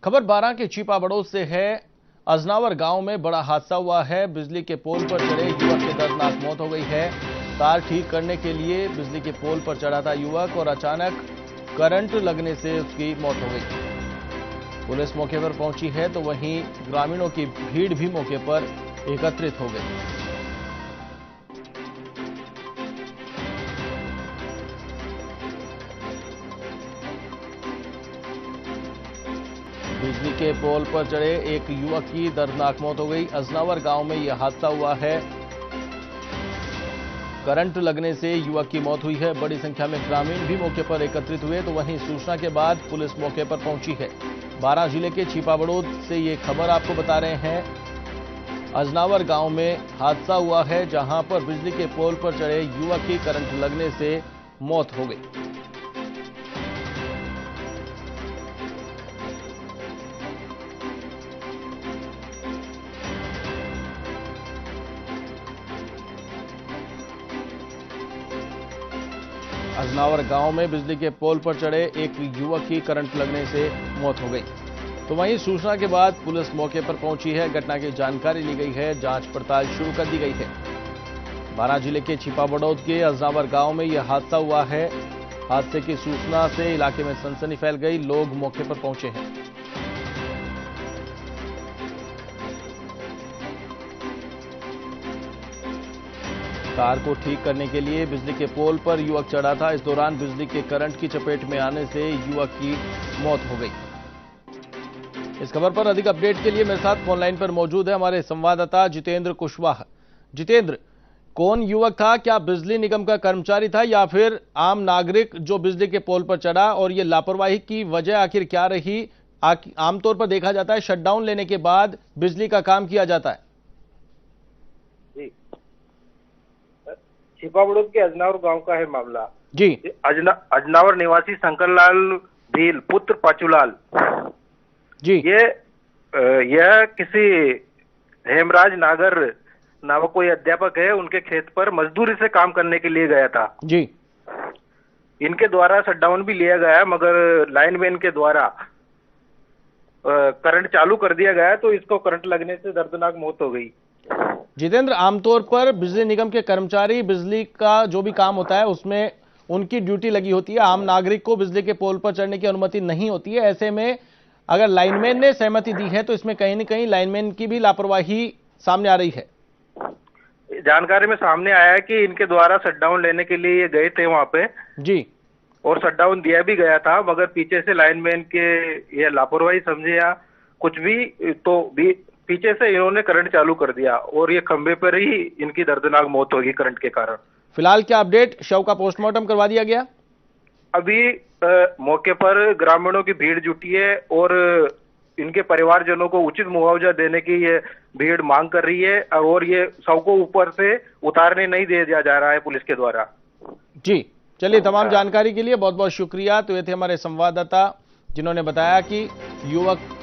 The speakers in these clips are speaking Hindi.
खबर बारां के चीपा बड़ौद से है। अजनावर गांव में बड़ा हादसा हुआ है। बिजली के पोल पर चढ़े युवक की दर्दनाक मौत हो गई है। तार ठीक करने के लिए बिजली के पोल पर चढ़ा था युवक और अचानक करंट लगने से उसकी मौत हो गई। पुलिस मौके पर पहुंची है तो वहीं ग्रामीणों की भीड़ भी मौके पर एकत्रित हो गई। बिजली के पोल पर चढ़े एक युवक की दर्दनाक मौत हो गई। अजनावर गांव में यह हादसा हुआ है। करंट लगने से युवक की मौत हुई है। बड़ी संख्या में ग्रामीण भी मौके पर एकत्रित हुए तो वहीं सूचना के बाद पुलिस मौके पर पहुंची है। बारां जिले के चीपा बड़ौद से ये खबर आपको बता रहे हैं। अजनावर गांव में हादसा हुआ है जहां पर बिजली के पोल पर चढ़े युवक की करंट लगने से मौत हो गई। अजनावर गांव में बिजली के पोल पर चढ़े एक युवक की करंट लगने से मौत हो गई तो वहीं सूचना के बाद पुलिस मौके पर पहुंची है। घटना की जानकारी ली गई है। जांच पड़ताल शुरू कर दी गई है। बारां जिले के चीपा बड़ौद के अजनावर गांव में यह हादसा हुआ है। हादसे की सूचना से इलाके में सनसनी फैल गई। लोग मौके पर पहुंचे हैं। कार को ठीक करने के लिए बिजली के पोल पर युवक चढ़ा था। इस दौरान बिजली के करंट की चपेट में आने से युवक की मौत हो गई। इस खबर पर अधिक अपडेट के लिए मेरे साथ फोन लाइन पर मौजूद है हमारे संवाददाता जितेंद्र कुशवाहा। जितेंद्र, कौन युवक था? क्या बिजली निगम का कर्मचारी था या फिर आम नागरिक जो बिजली के पोल पर चढ़ा, और ये लापरवाही की वजह आखिर क्या रही? आमतौर पर देखा जाता है शटडाउन लेने के बाद बिजली का काम किया जाता है। चीपा बड़ौद के अजनावर गांव का है मामला जी। अजनावर निवासी शंकरलाल भील पुत्र पाचूलाल जी। यह किसी हेमराज नागर नामक कोई अध्यापक है, उनके खेत पर मजदूरी से काम करने के लिए गया था जी। इनके द्वारा शटडाउन भी लिया गया मगर लाइनमैन के द्वारा करंट चालू कर दिया गया तो इसको करंट लगने से दर्दनाक मौत हो गई। जितेंद्र, आमतौर पर बिजली निगम के कर्मचारी बिजली का जो भी काम होता है उसमें उनकी ड्यूटी लगी होती है। आम नागरिक को बिजली के पोल पर चढ़ने की अनुमति नहीं होती है। ऐसे में अगर लाइनमैन ने सहमति दी है तो इसमें कहीं न कहीं लाइनमैन की भी लापरवाही सामने आ रही है। जानकारी में सामने आया है कि इनके द्वारा शटडाउन लेने के लिए ये गए थे वहां पे जी, और शटडाउन दिया भी गया था मगर पीछे से लाइनमैन के ये लापरवाही समझे या कुछ भी तो भी पीछे से इन्होंने करंट चालू कर दिया और ये खंबे पर ही इनकी दर्दनाक मौत होगी करंट के कारण। फिलहाल क्या अपडेट? शव का पोस्टमार्टम करवा दिया गया? अभी मौके पर ग्रामीणों की भीड़ जुटी है और इनके परिवारजनों को उचित मुआवजा देने की ये भीड़ मांग कर रही है और ये शव को ऊपर से उतारने नहीं दिया जा रहा है पुलिस के द्वारा। जी, चलिए, तमाम जानकारी के लिए बहुत बहुत शुक्रिया। तो ये थे हमारे संवाददाता जिन्होंने बताया कि युवक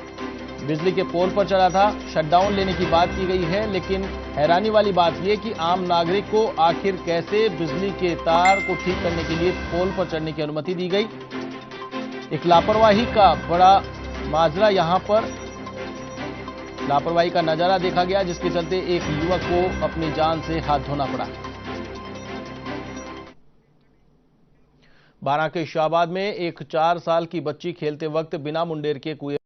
बिजली के पोल पर चढ़ा था। शटडाउन लेने की बात की गई है, लेकिन हैरानी वाली बात यह कि आम नागरिक को आखिर कैसे बिजली के तार को ठीक करने के लिए पोल पर चढ़ने की अनुमति दी गई। एक लापरवाही का बड़ा माजरा, यहां पर लापरवाही का नजारा देखा गया जिसके चलते एक युवक को अपनी जान से हाथ धोना पड़ा। बारां के शाहबाद में एक 4 साल की बच्ची खेलते वक्त बिना मुंडेर के कुएं